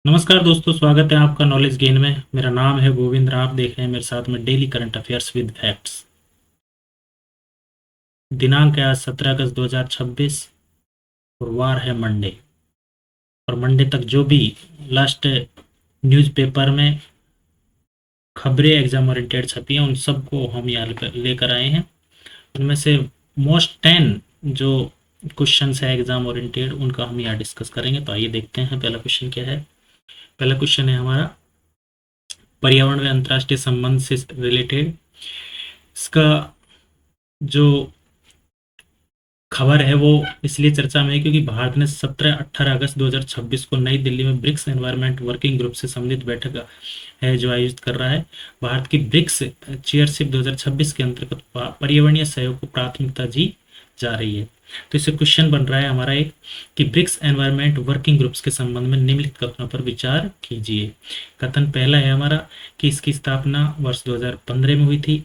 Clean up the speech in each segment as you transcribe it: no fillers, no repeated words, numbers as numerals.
नमस्कार दोस्तों, स्वागत है आपका नॉलेज गेन में। मेरा नाम है गोविंद। आप देख रहे हैं मेरे साथ में daily current affairs with facts. दिनांक है आज 17 अगस्त 2026 और वार है मंडे। और मंडे तक जो भी लास्ट न्यूज़पेपर में खबरें एग्जाम ओरिएंटेड छपी हैं उन सबको हम यहाँ लेकर आए हैं। उनमें से मोस्ट 10 जो क्वेश्चन है एग्जाम ओरिएंटेड उनका हम यहाँ डिस्कस करेंगे। तो आइए देखते हैं पहला क्वेश्चन क्या है। पहला क्वेश्चन है हमारा पर्यावरण व अंतर्राष्ट्रीय संबंध से रिलेटेड। इसका जो खबर है वो इसलिए चर्चा में है क्योंकि भारत ने 17-18 अगस्त 2026 को नई दिल्ली में ब्रिक्स एनवायरनमेंट वर्किंग ग्रुप से संबंधित बैठक है जो आयोजित कर रहा है। भारत की ब्रिक्स चेयरशिप 2026 के अंतर्गत पर्यावरणीय सहयोग को प्राथमिकता दी जा रही है। तो इससे क्वेश्चन बन रहा है हमारा एक कि ब्रिक्स एनवायरनमेंट वर्किंग ग्रुप्स के संबंध में निम्नलिखित कथनों पर विचार कीजिए। कथन पहला है हमारा कि इसकी स्थापना वर्ष 2015 में हुई थी।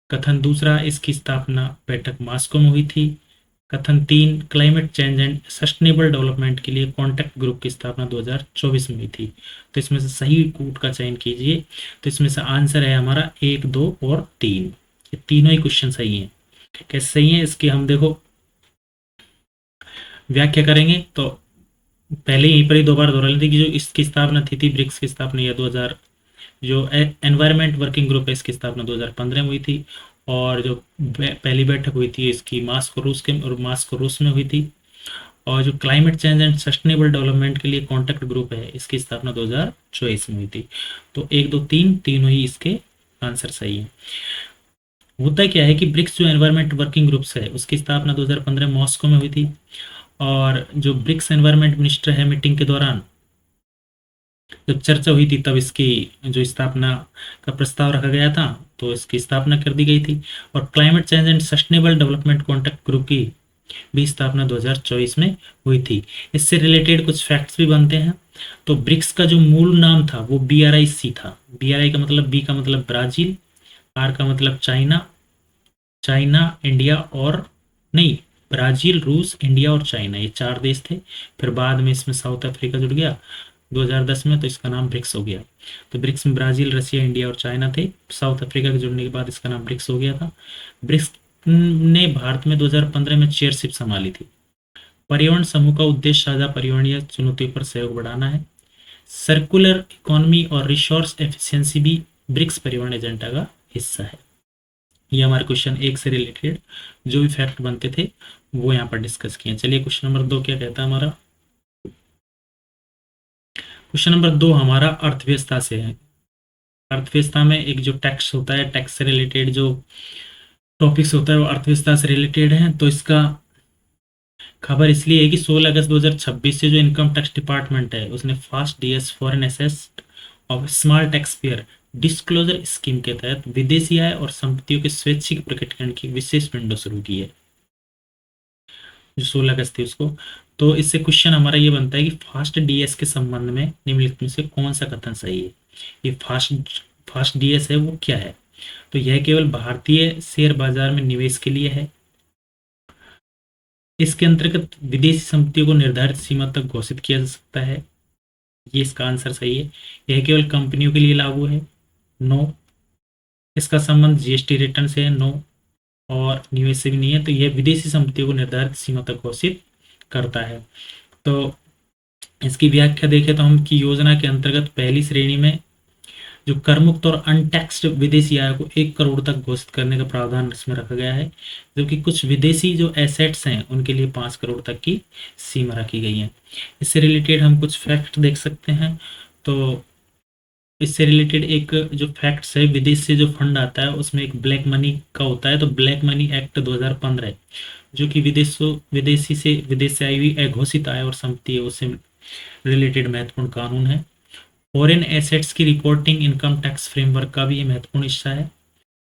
कथन दूसरा, इसकी स्थापना बैठक मास्को में हुई थी। कथन तीन, climate change and sustainable development के लिए कॉन्टैक्ट ग्रुप की स्थापना 2024 में हुई थी। तो इसमें से सही कूट का चयन कीजिए। तो इसमें से आंसर है हमारा 1, 2 और 3। ये तीनों ही क्वेश्चन सही हैं। कैसे सही है इसकी हम देखो व्याख्या करेंगे। तो पहले यहीं पर ही दो बार दोहरा लेते कि जो इसकी स्थापना थी ब्रिक्स की स्थापना यह 2000 जो एनवायरनमेंट वर्किंग ग्रुप है इसकी स्थापना 2015 में हुई थी। और जो पहली बैठक हुई थी इसकी मास्को रूस में हुई थी। और जो climate change and sustainable development के लिए कॉन्टैक्ट ग्रुप है इसकी स्थापना 2024 में हुई थी। तो 1, 2, 3 तीनों ही इसके आंसर सही है। होता क्या है कि ब्रिक्स जो एनवायरनमेंट वर्किंग ग्रुप्स है उसकी स्थापना 2015 मॉस्को में हुई थी। और जो ब्रिक्स एनवायरनमेंट मिनिस्टर है मीटिंग के दौरान जब चर्चा हुई थी तब इसकी जो स्थापना का प्रस्ताव रखा गया था तो इसकी स्थापना कर दी गई थी। और climate change and sustainable development contact group की भी स्थापना 2024 में हुई थी। इससे रिलेटेड कुछ फैक्ट्स भी बनते हैं। तो ब्रिक्स का जो मूल नाम था वो BRIC था। BRI का मतलब बी का मतलब ब्राजील, आर का मतलब चाइना, इंडिया और नहीं ब्राजील, रूस, इंडिया और चाइना ये 4 देश थे। फिर बाद में इसमें साउथ अफ्रीका जुड़ गया 2010 में, तो इसका नाम ब्रिक्स हो गया। तो ब्रिक्स में ब्राजील, रसिया, इंडिया और चाइना थे। साउथ अफ्रीका के जुड़ने के बाद इसका नाम ब्रिक्स हो गया था। ब्रिक्स ने भारत में 2015 में चेयरशिप संभाली थी। पर्यावरण समूह का उद्देश्य साझा पर्यावरणीय चुनौतियों पर सहयोग बढ़ाना है। सर्कुलर इकोनॉमी और रिसोर्स एफिशिएंसी भी ब्रिक्स पर्यावरण एजेंडा का हिस्सा है। ये हमारे क्वेश्चन 1 से रिलेटेड जो भी फैक्ट बनते थे वो यहाँ पर डिस्कस किए। चलिए क्वेश्चन नंबर 2 क्या कहता है हमारा। क्वेश्चन नंबर 2 हमारा अर्थव्यवस्था से है। अर्थव्यवस्था में एक जो टैक्स होता है, टैक्स से रिलेटेड जो टॉपिक्स होता है वो अर्थव्यवस्था से रिलेटेड है। तो इसका खबर इसलिए है कि 16 अगस्त 2026 से जो इनकम टैक्स डिपार्टमेंट है उसने fast DS foreign asset of small tax payer disclosure scheme के तहत विदेशी आय और संपत्तियों के स्वैच्छिक प्रकटीकरण की विशेष विंडो शुरू की है जो 16 अगस्त थी उसको। तो इससे क्वेश्चन हमारा ये बनता है कि फास्ट डीएस के संबंध में निम्नलिखित में से कौन सा कथन सही है। ये फास्ट डीएस है वो क्या है। तो यह केवल भारतीय शेयर बाजार में निवेश के लिए है। इसके अंतर्गत विदेशी संपत्तियों को निर्धारित सीमा तक घोषित किया जा सकता है। ये इसका आंसर सही है। यह केवल कंपनियों के लिए लागू है। नो। इसका संबंध जीएसटी रिटर्न से है। नो। और निवेश से भी नहीं है। तो यह विदेशी संपत्तियों को निर्धारित सीमा तक घोषित करता है। तो इसकी व्याख्या देखें तो हम की योजना के अंतर्गत पहली श्रेणी में जो करमुक्त और अनटैक्स्ड विदेशी आय को 1 करोड़ तक घोषित करने का प्रावधान इसमें रखा गया है। जबकि कुछ विदेशी जो एसेट्स हैं उनके लिए 5 करोड़ तक की सीमा रखी गई है। इससे रिलेटेड हम कुछ फैक्ट देख सकते हैं। तो इससे रिलेटेड एक जो फैक्ट्स है, विदेश से जो फंड आता है उसमें एक ब्लैक मनी का होता है। तो ब्लैक मनी एक्ट 2015 जो कि विदेश से आई हुई अघोषित आय और संपत्ति है उससे रिलेटेड महत्वपूर्ण कानून है। फॉरेन एसेट्स की रिपोर्टिंग इनकम टैक्स फ्रेमवर्क का भी ये महत्वपूर्ण हिस्सा है।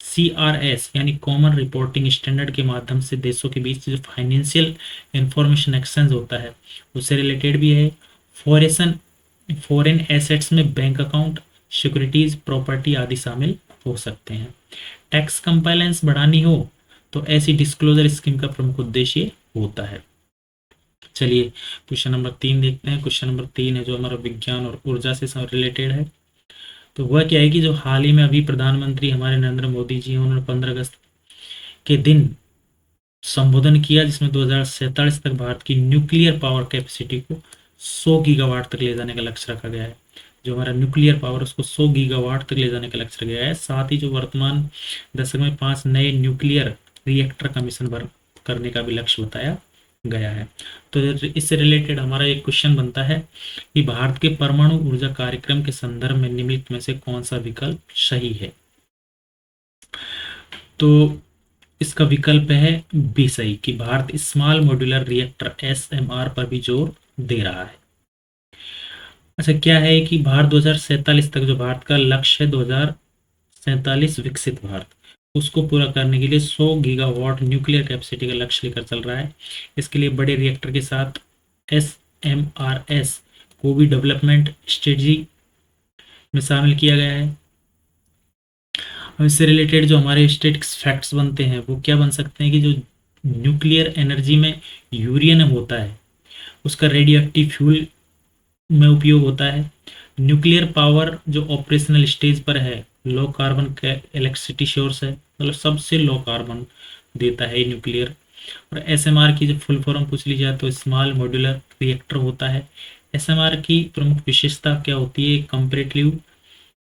CRS यानी कॉमन रिपोर्टिंग स्टैंडर्ड के माध्यम से देशों के बीच जो फाइनेंशियल इंफॉर्मेशन एक्सचेंज होता है उससे रिलेटेड भी है। फॉरेन एसेट्स में बैंक अकाउंट, सिक्योरिटीज, प्रॉपर्टी आदि शामिल हो सकते हैं। टैक्स कंप्लायंस बढ़ानी हो तो ऐसी डिस्क्लोजर स्कीम का प्रमुख उद्देश्य होता है। चलिए क्वेश्चन नंबर 3 देखते हैं। क्वेश्चन नंबर 3 है जो हमारा विज्ञान और ऊर्जा से रिलेटेड है। तो वह क्या है कि जो हाल ही में अभी प्रधानमंत्री हमारे नरेंद्र मोदी जी हैं, उन्होंने 15 अगस्त के दिन संबोधन किया, जिसमें 2047 तक भारत की न्यूक्लियर पावर कैपेसिटी को 100 गीगावाट तक ले जाने का लक्ष्य रखा गया है। जो हमारा न्यूक्लियर पावर उसको 100 गीगावाट तक ले जाने का लक्ष्य रखा गया है। साथ ही जो वर्तमान दशक में 5 नए न्यूक्लियर रिएक्टर का मिशन भर करने का भी लक्ष्य बताया गया है। तो इससे रिलेटेड हमारा एक क्वेश्चन बनता है कि भारत के परमाणु ऊर्जा कार्यक्रम के संदर्भ में निम्नलिखित में से कौन सा विकल्प सही है। तो इसका विकल्प है बी सही, कि Bharat small modular reactor ASMR पर भी जोर दे रहा है। अच्छा, क्या है कि भारत 2047 तक जो भारत का लक्ष्य है, 2047 विकसित भारत, उसको पूरा करने के लिए 100 गीगावाट न्यूक्लियर कैपेसिटी का लक्ष्य लेकर चल रहा है। इसके लिए बड़े रिएक्टर के साथ एसएमआरएस को भी डेवलपमेंट स्ट्रेटजी में शामिल किया गया है। और इससे रिलेटेड जो हमारे स्टैटिक्स फैक्ट्स बनते हैं वो क्या बन सकते हैं कि जो न्यूक्लियर एनर्जी में यूरेनियम होता है उसका रेडियो एक्टिव फ्यूल में उपयोग होता है। न्यूक्लियर पावर जो ऑपरेशनल स्टेज पर है, लो कार्बन का इलेक्ट्रिसिटी सोर्स है, मतलब सबसे लो कार्बन देता है न्यूक्लियर। और एसएमआर की जो फुल फॉर्म पूछ ली जाए तो स्मॉल मॉड्यूलर रिएक्टर होता है। एसएमआर की प्रमुख विशेषता क्या होती है?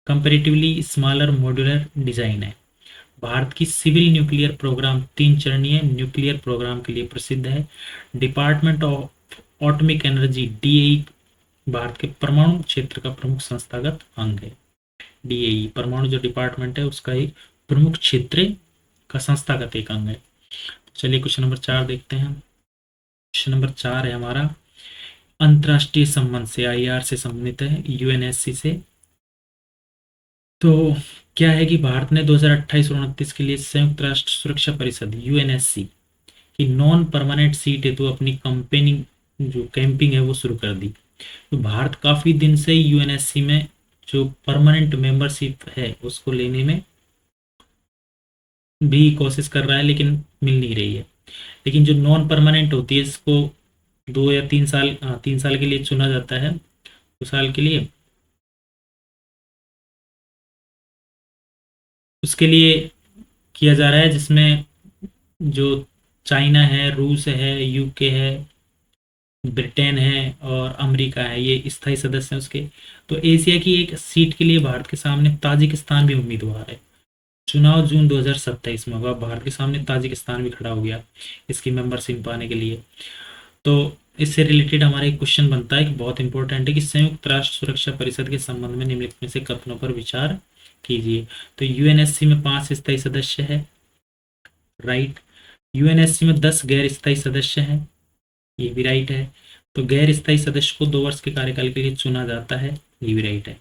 कंपेरेटिवली स्मॉलर मॉड्यूलर डिजाइन है। भारत की सिविल न्यूक्लियर प्रोग्राम 3 चरणीय न्यूक्लियर प्रोग्राम के लिए प्रसिद्ध है। Department of atomic energy DAE भारत के परमाणु क्षेत्र का प्रमुख संस्थागत अंग है। डीएई परमाणु जो डिपार्टमेंट है उसका एक प्रमुख क्षेत्र का संस्थागत एक अंग है। चलिए क्वेश्चन नंबर 4 देखते हैं। क्वेश्चन नंबर 4 है हमारा अंतरराष्ट्रीय संबंध से, आईआर से संबंधित है, यूएनएससी से। तो क्या है कि भारत ने 2028 और 29 के लिए संयुक्त राष्ट्र सुरक्षा परिषद यूएनएससी की नॉन परमानेंट सीट हेतु अपनी कैंपिंग है वो शुरू कर दी। तो भारत काफी दिन से यूएनएससी में जो परमानेंट मेंबरशिप है उसको लेने में भी कोशिश कर रहा है, लेकिन मिल नहीं रही है। लेकिन जो नॉन परमानेंट होती है इसको 2 या 3 साल 3 साल के लिए चुना जाता है, 2 साल के लिए। उसके लिए किया जा रहा है जिसमें जो चाइना है, रूस है, यूके है, ब्रिटेन है और अमेरिका है, ये स्थायी सदस्य हैं उसके। तो एशिया की एक सीट के लिए भारत के सामने ताजिकिस्तान भी उम्मीदवार है। चुनाव जून 2027 में होगा। भारत के सामने ताजिकिस्तान भी खड़ा हो गया इसकी मेंबरशिप पाने के लिए। तो इससे रिलेटेड हमारा एक क्वेश्चन बनता है कि बहुत इंपॉर्टेंट है कि संयुक्त राष्ट्र सुरक्षा परिषद के संबंध में निम्नलिखित में से कथनों पर विचार कीजिए। तो यूएनएससी में 5 स्थायी सदस्य है, राइट। यूएनएससी में 10 गैर स्थायी सदस्य हैं, ये भी राइट है। तो गैर स्थायी सदस्य को 2 वर्ष के कार्यकाल के लिए चुना जाता है, ये भी राइट है,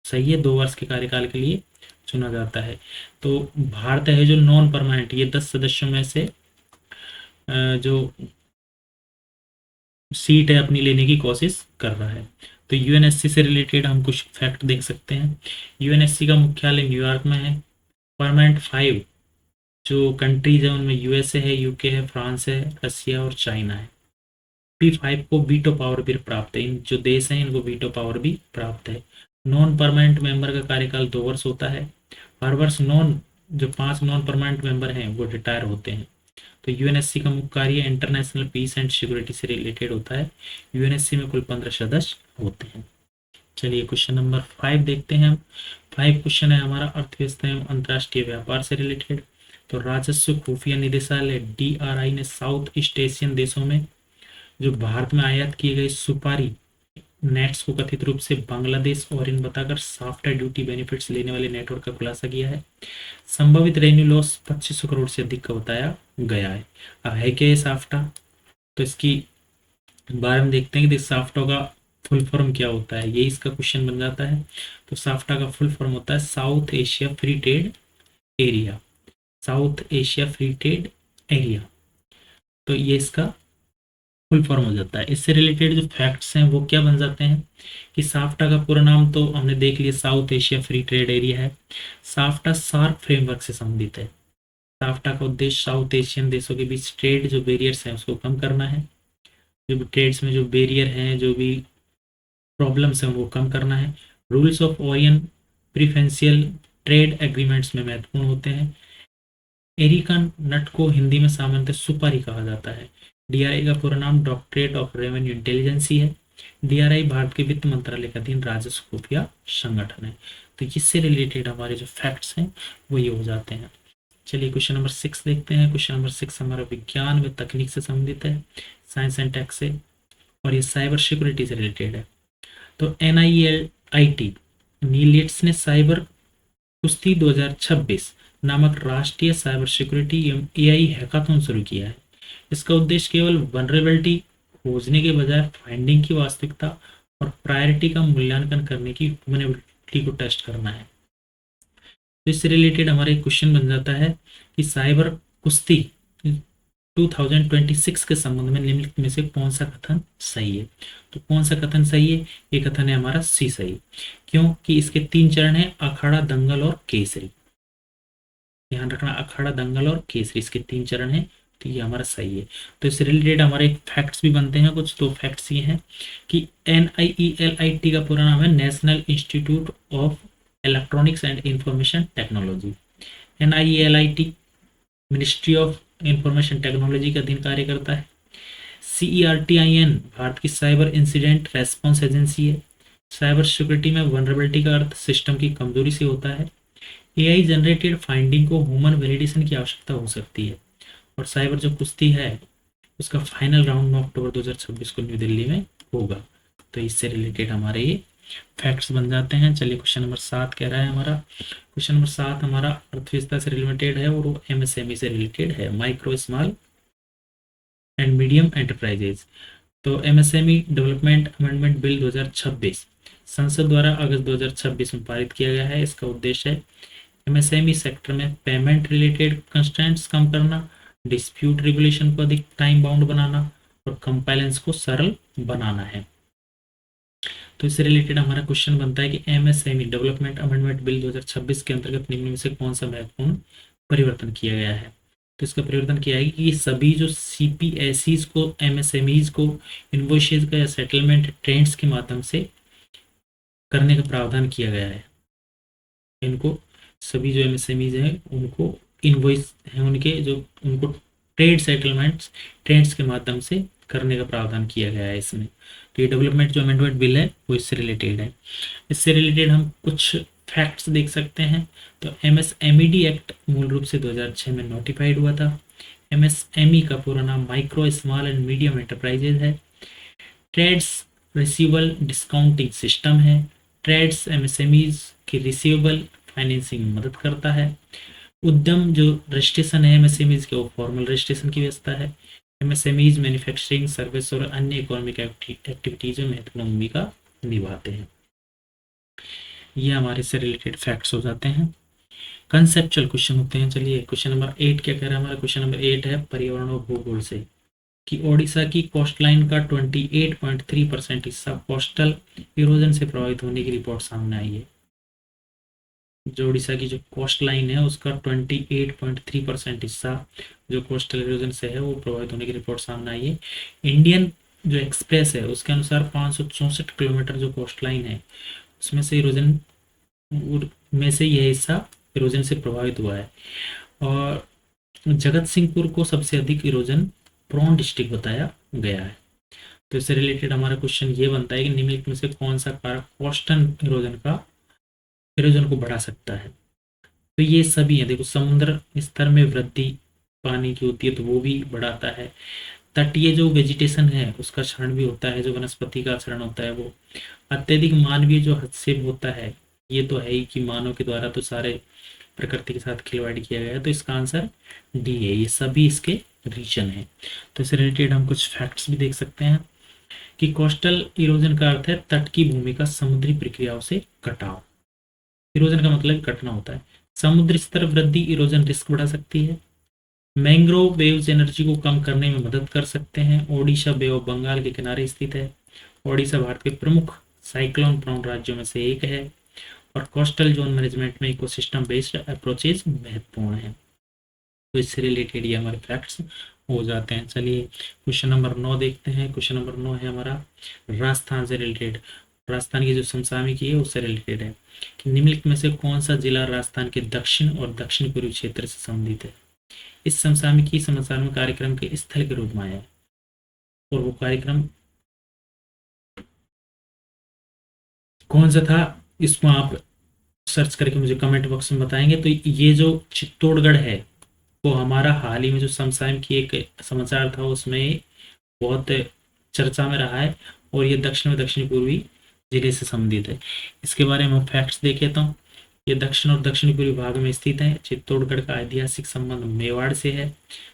सही है। 2 वर्ष के कार्यकाल के लिए चुना जाता है। तो भारत है जो नॉन परमानेंट, ये 10 सदस्यों में से जो सीट है अपनी लेने की कोशिश कर रहा है। तो यूएनएससी से रिलेटेड हम कुछ फैक्ट देख सकते हैं। यूएनएससी का मुख्यालय न्यूयॉर्क में है। परमानेंट 5 जो कंट्रीज है उनमें यूएसए है, यूके है, फ्रांस है, रसिया और चाइना है। P5 को वीटो पावर भी प्राप्त है, इन जो देश हैं इनको वीटो पावर भी प्राप्त है। नॉन परमानेंट मेंबर का कार्यकाल 2 वर्ष होता है। हर वर्ष जो 5 नॉन परमानेंट मेंबर हैं वो रिटायर होते हैं। तो यूएनएससी का मुख्य कार्य इंटरनेशनल पीस एंड सिक्योरिटी से रिलेटेड होता है। यूएनएससी में कुल 15 सदस्य होते हैं। चलिए क्वेश्चन नंबर 5 देखते हैं हम। 5 क्वेश्चन है हमारा अर्थव्यवस्था एवं अंतर्राष्ट्रीय व्यापार से रिलेटेड। तो राजस्व खुफिया निदेशालय डीआरआई ने साउथ ईस्ट एशियन देशों में जो भारत में आयात किए गए सुपारी नेट्स को कथित रूप से बांग्लादेश और इन बताकर साफ्टा ड्यूटी बेनिफिट्स लेने वाले नेटवर्क का खुलासा किया है। संभावित रेवेन्यू लॉस 2500 करोड़ से अधिक का बताया गया है। अब है क्या ये साफ्टा? तो इसकी बारे में देखते हैं कि साफ्टा का फुल फॉर्म क्या होता है, ये इसका क्वेश्चन बन जाता है। तो साफ्टा का फुल फॉर्म होता है south Asia free trade area, south Asia free trade area. तो ये इसका फुल फॉर्म हो जाता है। इससे रिलेटेड जो फैक्ट्स हैं वो क्या बन जाते हैं कि साफ्टा का पूरा नाम तो हमने देख लिया, south Asia free trade area है। साफ्टा सार्क फ्रेमवर्क से संबंधित है। साफ्टा का उद्देश्य साउथ एशियन देशों के बीच ट्रेड जो बैरियर्स हैं उसको कम करना है। जो भी ट्रेड्स में जो बैरियर हैं, जो भी प्रॉब्लम्स हैं, उनको कम करना है। Rules of Orion preferential trade agreements में महत्वपूर्ण होते हैं। एरिकन नट को हिंदी में सामान्यतः सुपारी कहा जाता है। डीआरआई का पूरा नाम डॉक्टरेट ऑफ रेवेन्यू इंटेलिजेंसी है। डीआरआई भारत के वित्त मंत्रालय का अधीन राजस्व खुफिया संगठन है। तो इससे रिलेटेड हमारे जो फैक्ट्स हैं वो ये हो जाते हैं। चलिए क्वेश्चन नंबर 6 देखते हैं। क्वेश्चन नंबर 6 हमारा विज्ञान व तकनीक से संबंधित है, साइंस एंड टेक से, और ये साइबर सिक्योरिटी से रिलेटेड है। तो NIELIT नीलियट्स ने साइबर कुश्ती 2026 नामक राष्ट्रीय साइबर सिक्योरिटी एवं AI हैकाथन शुरू किया है। इसका उद्देश्य केवल वनरेबिलिटी खोजने के बजाय फाइंडिंग की वास्तविकता और प्रायोरिटी का मूल्यांकन करने की ह्यूमनेबिलिटी को टेस्ट करना है। तो इससे रिलेटेड हमारा एक क्वेश्चन बन जाता है कि साइबर कुश्ती 2026 के संबंध में निम्नलिखित में से कौन सा कथन सही है। तो कौन सा कथन सही है? ये कथन है हमारा सी सही। क्योंकि इसके 3 चरण है, अखाड़ा, दंगल और केसरी। ध्यान रखना, अखाड़ा, दंगल और केसरी, इसके 3 चरण है। तो ये हमारा सही है। तो इससे रिलेटेड हमारे फैक्ट्स भी बनते हैं कुछ। तो फैक्ट्स ये हैं कि NIELIT का पूरा नाम है national institute of electronics and information technology. NIELIT ministry of information technology का अधीन कार्य करता है। CERTIN भारत की साइबर इंसिडेंट रेस्पॉन्स एजेंसी है। साइबर सिक्योरिटी में वनरेबिलिटी का अर्थ सिस्टम की कमजोरी से होता है। AI जनरेटेड फाइंडिंग को ह्यूमन वैलिडेशन की आवश्यकता हो सकती है। और साइबर जो कुश्ती है उसका फाइनल राउंड 9 अक्टूबर 2026 को न्यू दिल्ली में होगा। तो इससे रिलेटेड हमारे ये फैक्ट्स बन जाते हैं। चलिए क्वेश्चन नंबर 7 कह रहा है हमारा, क्वेश्चन नंबर 7 हमारा अर्थव्यवस्था से रिलेटेड है और वो MSME से रिलेटेड है, micro small and medium enterprises. तो MSME डेवलपमेंट अमेंडमेंट बिल 2026 संसद द्वारा अगस्त 2026 में पारित किया गया है। इसका उद्देश्य है MSME सेक्टर में पेमेंट रिलेटेड कंस्ट्रेंट्स कम करना, डिस्प्यूट रेगुलेशन को अधिक टाइम बाउंड बनाना और कंप्लायंस को सरल बनाना है। तो इससे रिलेटेड हमारा क्वेश्चन बनता है कि MSME डेवलपमेंट अमेंडमेंट बिल 2026 के अंतर्गत निम्न में से कौन सा महत्वपूर्ण परिवर्तन किया गया है। तो इसका परिवर्तन किया है कि सभी जो CPSEs को, MSMEs को इन्वॉइसेज का या सेटलमेंट ट्रेंड्स के माध्यम से करने का प्रावधान किया गया है। इनको सभी जो MSMEs हैं उनको इन्वॉइस हैं उनके जो उनको ट्रेड सेटलमेंट्स ट्रेंड्स के माध्यम से करने का प्रावधान किया गया है इसमें। तो ये डेवलपमेंट जो अमेंडमेंट बिल है वो इससे रिलेटेड है। इससे रिलेटेड हम कुछ फैक्ट्स देख सकते हैं। तो MSMED एक्ट मूल रूप से 2006 में नोटिफाइड हुआ था। MSME का पूरा नाम micro small and medium enterprises है। ट्रेड्स रिसीवेबल डिस्काउंटिंग सिस्टम है। ट्रेड्स MSMEs की रिसीवेबल फाइनेंसिंग में मदद करता है। उद्यम जो रजिस्ट्रेशन है MSMEs के, वो फॉर्मल रजिस्ट्रेशन की व्यवस्था है। MSMEs मैन्युफैक्चरिंग, सर्विस और अन्य इकोनॉमिक एक्टिविटीज में महत्वपूर्ण भूमिका निभाते हैं। ये हमारे से रिलेटेड फैक्ट्स हो जाते हैं। कंसेप्चुअल क्वेश्चन होते हैं। चलिए क्वेश्चन नंबर 8 क्या कह रहा है हमारा, क्वेश्चन नंबर 8 है पर्यावरण और भूगोल से, कि ओडिशा की कोस्टलाइन का 28.3% हिस्सा कोस्टल इरोजन से प्रभावित होने की रिपोर्ट सामने आई है। जो उड़ीसा की जो कोस्ट लाइन है उसका 28.3% हिस्सा जो कोस्टल इरोजन से है वो प्रभावित होने की रिपोर्ट सामने आई है। इंडियन जो एक्सप्रेस है उसके अनुसार 564 किलोमीटर जो कोस्ट लाइन है उसमें से इरोजन में से यह हिस्सा इरोजन से प्रभावित हुआ है। और जगत सिंहपुर को सबसे अधिक इरोजन प्रोन डिस्ट्रिक्ट बताया गया है। तो इससे रिलेटेड हमारा क्वेश्चन ये बनता है कि निम्नलिखित में से कौन सा कारक कोस्टल इरोजन को बढ़ा सकता है। तो ये सभी है, देखो समुद्र स्तर में वृद्धि पानी की होती है तो वो भी बढ़ाता है। तटीय जो वेजिटेशन है उसका क्षरण भी होता है, जो वनस्पति का क्षरण होता है वो। अत्यधिक मानवीय जो हस्तक्षेप होता है, ये तो है ही कि मानव के द्वारा तो सारे प्रकृति के साथ खिलवाड़ किया गया है। तो इसका आंसर डी है, ये सभी इसके रीजन है। तो इससे रिलेटेड हम कुछ फैक्ट्स भी देख सकते हैं कि कोस्टल इरोजन का अर्थ है तट की भूमि का समुद्री प्रक्रियाओं से कटाव। इरोजन का मतलब कटना होता है। समुद्र स्तर वृद्धि इरोजन रिस्क बढ़ा सकती है। मैंग्रोव वेव्स एनर्जी को कम करने में मदद कर सकते हैं। ओडिशा बे ऑफ बंगाल के किनारे स्थित है। ओडिशा भारत के प्रमुख साइक्लोन प्रोन राज्यों में से एक है। और कोस्टल जोन मैनेजमेंट में इकोसिस्टम बेस्ड अप्रोचेज महत्वपूर्ण है। तो इससे रिलेटेड ये हमारे फैक्ट्स हो जाते हैं। चलिए क्वेश्चन नंबर 9 देखते हैं। क्वेश्चन नंबर 9 है हमारा राजस्थान से रिलेटेड। राजस्थान की जो समसामयिकी है उससे रिलेटेड है कि निम्नलिखित में से कौन सा जिला राजस्थान के दक्षिण और दक्षिण पूर्वी क्षेत्र से संबंधित है। इस समसामयिकी समाचार में कार्यक्रम के स्थल के रूप में आया है और वो कार्यक्रम कौन सा था, इसको आप सर्च करके मुझे कमेंट बॉक्स में बताएंगे। तो ये जो चित्तौड़गढ़ है वो हमारा हाल ही में जो समसामयिकी एक समाचार था उसमें बहुत चर्चा में रहा है और ये दक्षिण में दक्षिण पूर्वी जिले से संबंधित है। इसके बारे में हम फैक्ट्स देखें तो ये दक्षिण और दक्षिण पूर्वी भाग में स्थित है। चित्तौड़गढ़ का ऐतिहासिक संबंध मेवाड़ से है।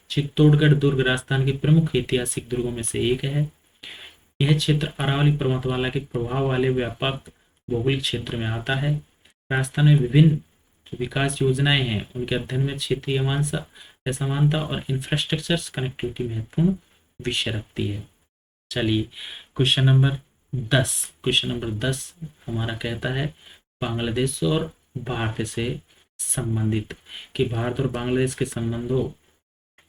चित्तौड़गढ़ दुर्ग राजस्थान के प्रमुख ऐतिहासिक दुर्गों में से एक है। यह क्षेत्र अरावली पर्वतमाला के प्रभाव वाले व्यापक भौगोलिक क्षेत्र में आता है। राजस्थान में विभिन्न जो विकास योजनाएं हैं उनके अध्ययन में क्षेत्रीय असमानता और इंफ्रास्ट्रक्चर कनेक्टिविटी महत्वपूर्ण विषय रखती है। चलिए क्वेश्चन नंबर 10। क्वेश्चन नंबर 10 हमारा कहता है बांग्लादेश और भारत से संबंधित कि भारत और बांग्लादेश के संबंधों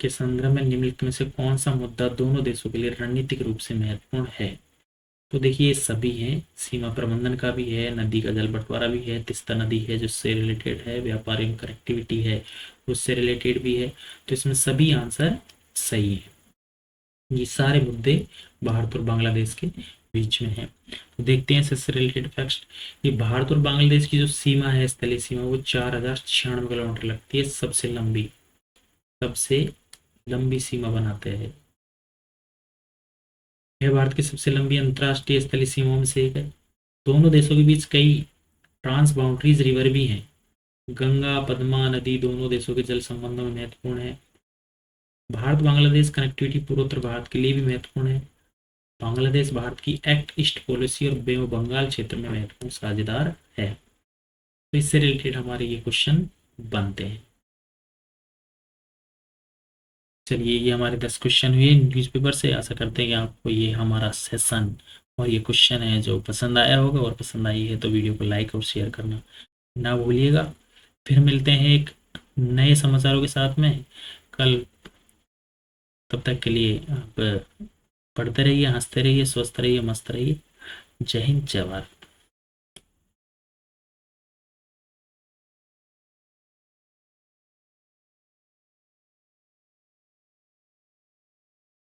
के संदर्भ में निम्नलिखित में से कौन सा मुद्दा दोनों देशों के लिए रणनीतिक रूप से महत्वपूर्ण है। तो देखिए ये सभी हैं, सीमा प्रबंधन का भी है, नदी का जल बंटवारा भी है, तिस्ता नदी है जिससे रिलेटेड है, व्यापार एवं कनेक्टिविटी है उससे रिलेटेड भी है। तो इसमें सभी आंसर सही है। ये सारे मुद्दे भारत और बांग्लादेश के बीच में है। तो देखते हैं इससे रिलेटेड फैक्ट। ये भारत और बांग्लादेश की जो सीमा है, स्थलीय सीमा, वो 4096 किलोमीटर लगती है। सबसे लंबी सीमा बनाते हैं। यह भारत की सबसे लंबी अंतर्राष्ट्रीय स्थलीय सीमाओं में से एक है। दोनों देशों के बीच कई ट्रांस बाउंड्रीज रिवर भी हैं। गंगा पद्मा नदी दोनों देशों के जल संबंधों में महत्वपूर्ण है। भारत बांग्लादेश कनेक्टिविटी पूर्वोत्तर भारत के लिए भी महत्वपूर्ण है। बांग्लादेश भारत की एक्ट ईस्ट पॉलिसी और बे ऑफ बंगाल क्षेत्र में महत्वपूर्ण साझेदार है। तो इससे रिलेटेड हमारे ये क्वेश्चन बनते हैं। चलिए ये हमारे 10 क्वेश्चन हुए न्यूज़पेपर से। आशा करते हैं कि आपको ये हमारा सेशन और ये क्वेश्चन है जो पसंद आया होगा, और पसंद आई है तो वीडियो को लाइक और शेयर करना ना भूलिएगा। फिर मिलते हैं एक नए समाचारों के साथ में कल। तब तक के लिए आप पढ़ते रहिए, हंसते रहिए, स्वस्थ रहिए, मस्त रहिए। जय हिंद, जय भारत।